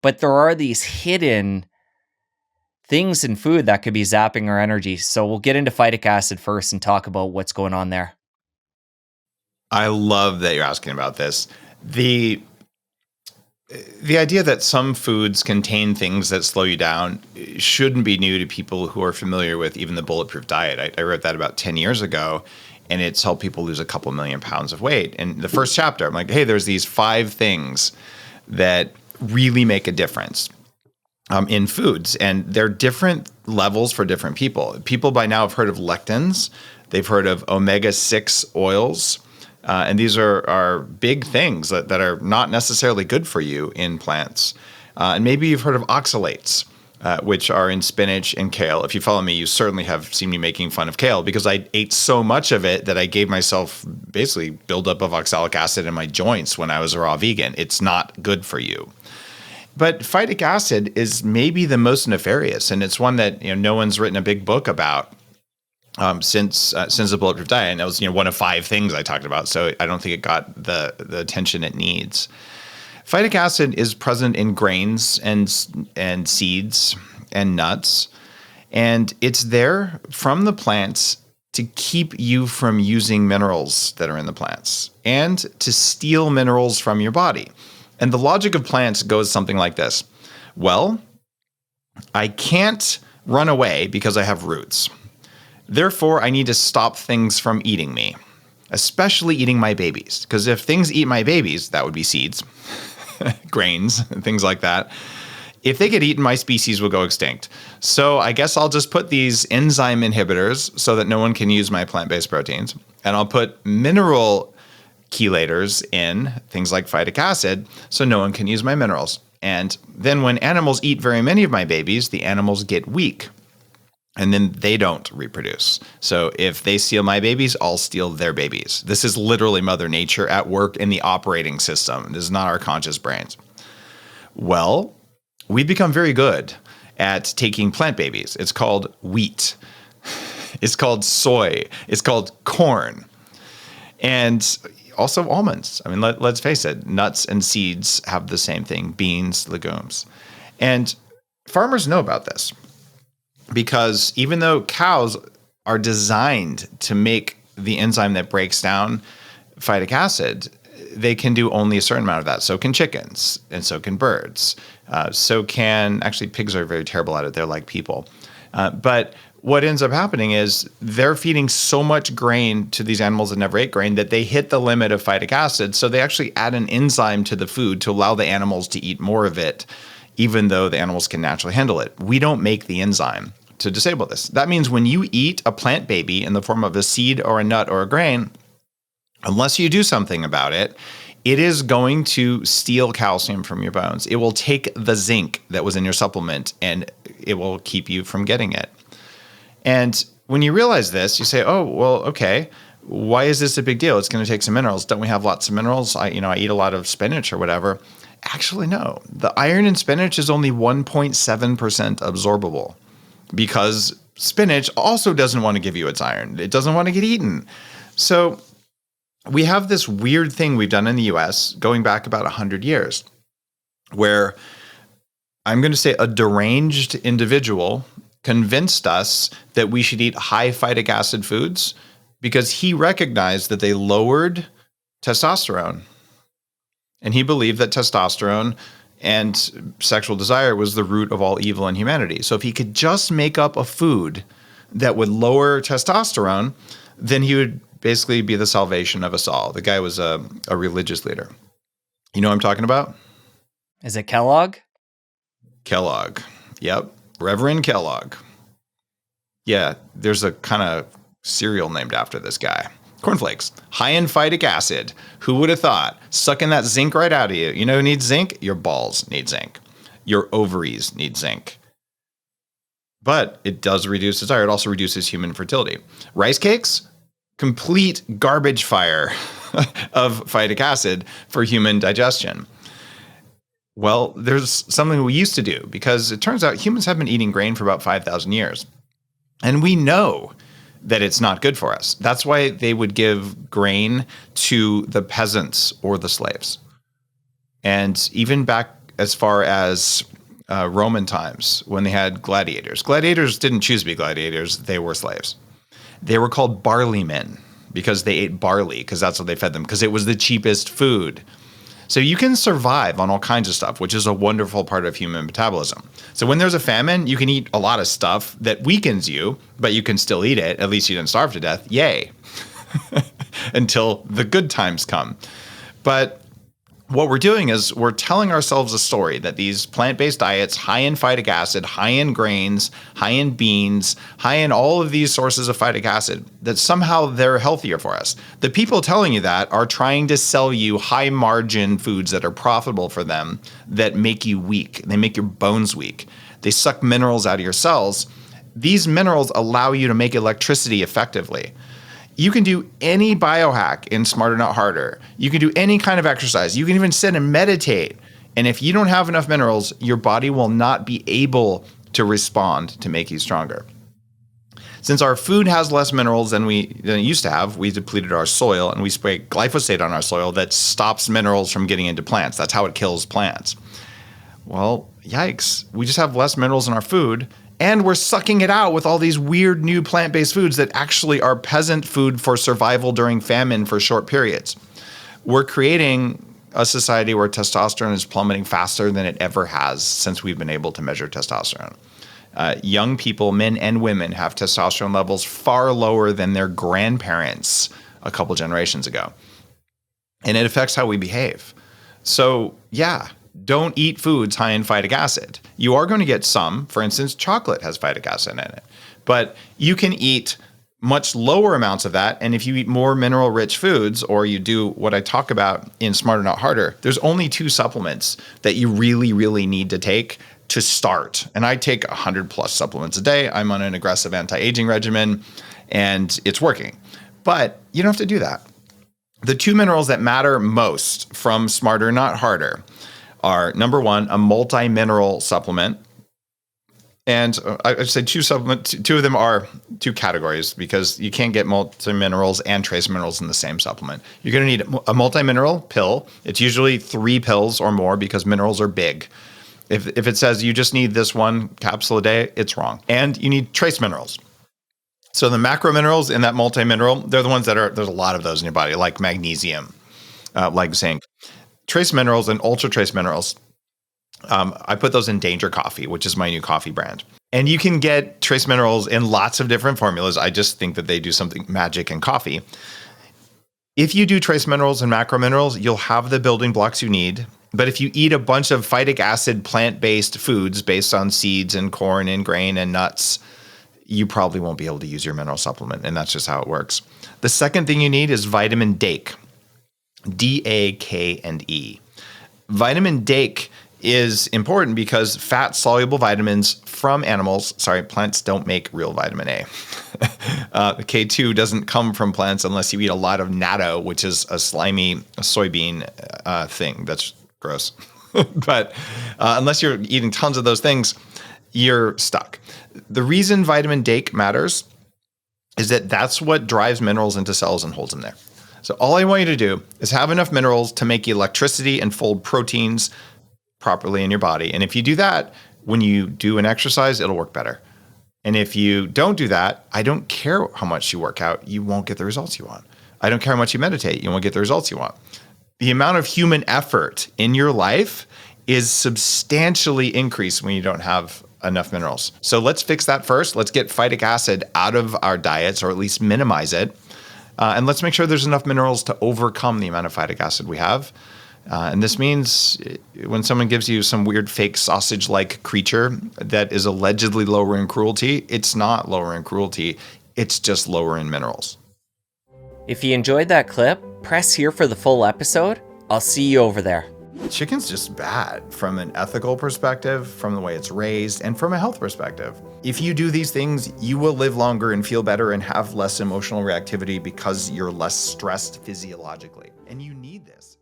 But there are these hidden things in food that could be zapping our energy. So we'll get into phytic acid first and talk about what's going on there. I love that you're asking about this. The idea that some foods contain things that slow you down shouldn't be new to people who are familiar with even the bulletproof diet. I wrote that about 10 years ago, and it's helped people lose a couple million pounds of weight. And the first chapter, I'm like, hey, there's these 5 things that really make a difference in foods. And they're different levels for different people. People by now have heard of lectins. They've heard of omega-6 oils. And these are big things that are not necessarily good for you in plants. And maybe you've heard of oxalates, which are in spinach and kale. If you follow me, you certainly have seen me making fun of kale because I ate so much of it that I gave myself basically buildup of oxalic acid in my joints when I was a raw vegan. It's not good for you. But phytic acid is maybe the most nefarious, and it's one that no one's written a big book about since the bulletproof diet. And that was one of 5 things I talked about, so I don't think it got the attention it needs. Phytic acid is present in grains and seeds and nuts, and it's there from the plants to keep you from using minerals that are in the plants and to steal minerals from your body. And the logic of plants goes something like this. Well, I can't run away because I have roots. Therefore, I need to stop things from eating me, especially eating my babies. Because if things eat my babies, that would be seeds, grains, and things like that. If they get eaten, my species will go extinct. So I guess I'll just put these enzyme inhibitors so that no one can use my plant-based proteins. And I'll put mineral chelators in, things like phytic acid, so no one can use my minerals. And then when animals eat very many of my babies, the animals get weak. And then they don't reproduce. So if they steal my babies, I'll steal their babies. This is literally Mother Nature at work in the operating system. This is not our conscious brains. Well, we've become very good at taking plant babies. It's called wheat. It's called soy. It's called corn. And also almonds. I mean, let's face it, nuts and seeds have the same thing, beans, legumes. And farmers know about this because even though cows are designed to make the enzyme that breaks down phytic acid, they can do only a certain amount of that. So can chickens, and so can birds. Actually pigs are very terrible at it. They're like people. But what ends up happening is they're feeding so much grain to these animals that never ate grain that they hit the limit of phytic acid. So they actually add an enzyme to the food to allow the animals to eat more of it, even though the animals can naturally handle it. We don't make the enzyme to disable this. That means when you eat a plant baby in the form of a seed or a nut or a grain, unless you do something about it, it is going to steal calcium from your bones. It will take the zinc that was in your supplement and it will keep you from getting it. And when you realize this, you say, oh, well, okay, why is this a big deal? It's going to take some minerals. Don't we have lots of minerals? I eat a lot of spinach or whatever. Actually, no. The iron in spinach is only 1.7% absorbable because spinach also doesn't want to give you its iron. It doesn't want to get eaten. So we have this weird thing we've done in the US going back about 100 years where I'm going to say a deranged individual convinced us that we should eat high phytic acid foods because he recognized that they lowered testosterone. And he believed that testosterone and sexual desire was the root of all evil in humanity. So if he could just make up a food that would lower testosterone, then he would basically be the salvation of us all. The guy was a religious leader. You know what I'm talking about? Is it Kellogg? Kellogg. Yep. Reverend Kellogg. Yeah, there's a kind of cereal named after this guy. Cornflakes. High in phytic acid. Who would have thought? Sucking that zinc right out of you. You know who needs zinc? Your balls need zinc. Your ovaries need zinc. But it does reduce desire. It also reduces human fertility. Rice cakes? Complete garbage fire of phytic acid for human digestion. Well, there's something we used to do because it turns out humans have been eating grain for about 5,000 years. And we know that it's not good for us. That's why they would give grain to the peasants or the slaves. And even back as far as Roman times when they had gladiators. Gladiators didn't choose to be gladiators. They were slaves. They were called barley men because they ate barley, because that's what they fed them, because it was the cheapest food. So you can survive on all kinds of stuff, which is a wonderful part of human metabolism. So when there's a famine, you can eat a lot of stuff that weakens you, but you can still eat it. At least you didn't starve to death. Yay. Until the good times come. But what we're doing is we're telling ourselves a story that these plant-based diets, high in phytic acid, high in grains, high in beans, high in all of these sources of phytic acid, that somehow they're healthier for us. The people telling you that are trying to sell you high margin foods that are profitable for them, that make you weak. They make your bones weak. They suck minerals out of your cells. These minerals allow you to make electricity effectively. You can do any biohack in Smarter Not Harder. You can do any kind of exercise. You can even sit and meditate. And if you don't have enough minerals, your body will not be able to respond to make you stronger. Since our food has less minerals than it used to have, we depleted our soil and we spray glyphosate on our soil that stops minerals from getting into plants. That's how it kills plants. Well, yikes. We just have less minerals in our food. And we're sucking it out with all these weird new plant-based foods that actually are peasant food for survival during famine for short periods. We're creating a society where testosterone is plummeting faster than it ever has since we've been able to measure testosterone. Young people, men and women, have testosterone levels far lower than their grandparents a couple generations ago. And it affects how we behave. So, yeah. Don't eat foods high in phytic acid. You are going to get some, for instance, chocolate has phytic acid in it, but you can eat much lower amounts of that. And if you eat more mineral rich foods, or you do what I talk about in Smarter Not Harder, there's only 2 supplements that you really, really need to take to start. And I take 100+ supplements a day. I'm on an aggressive anti-aging regimen and it's working, but you don't have to do that. The 2 minerals that matter most from Smarter Not Harder are, number 1, a multi-mineral supplement. And I say 2 supplements, 2 of them are 2 categories, because you can't get multi-minerals and trace minerals in the same supplement. You're going to need a multi-mineral pill. It's usually 3 pills or more because minerals are big. If it says you just need this 1 capsule a day, it's wrong. And you need trace minerals. So the macro minerals in that multi-mineral, they're the ones there's a lot of those in your body, like magnesium, like zinc. Trace minerals and ultra trace minerals, I put those in Danger Coffee, which is my new coffee brand. And you can get trace minerals in lots of different formulas. I just think that they do something magic in coffee. If you do trace minerals and macro minerals, you'll have the building blocks you need. But if you eat a bunch of phytic acid plant-based foods based on seeds and corn and grain and nuts, you probably won't be able to use your mineral supplement. And that's just how it works. The second thing you need is vitamin DAKE. D-A-K-E. Vitamin DAKE is important because fat-soluble vitamins from animals, plants don't make real vitamin A. K2 doesn't come from plants unless you eat a lot of natto, which is a slimy soybean thing. That's gross. But unless you're eating tons of those things, you're stuck. The reason vitamin DAKE matters is that that's what drives minerals into cells and holds them there. So all I want you to do is have enough minerals to make electricity and fold proteins properly in your body. And if you do that, when you do an exercise, it'll work better. And if you don't do that, I don't care how much you work out, you won't get the results you want. I don't care how much you meditate, you won't get the results you want. The amount of human effort in your life is substantially increased when you don't have enough minerals. So let's fix that first. Let's get phytic acid out of our diets, or at least minimize it. And let's make sure there's enough minerals to overcome the amount of phytic acid we have. And this means when someone gives you some weird fake sausage-like creature that is allegedly lower in cruelty, it's not lower in cruelty. It's just lower in minerals. If you enjoyed that clip, press here for the full episode. I'll see you over there. Chicken's just bad from an ethical perspective, from the way it's raised, and from a health perspective. If you do these things, you will live longer and feel better and have less emotional reactivity because you're less stressed physiologically. And you need this.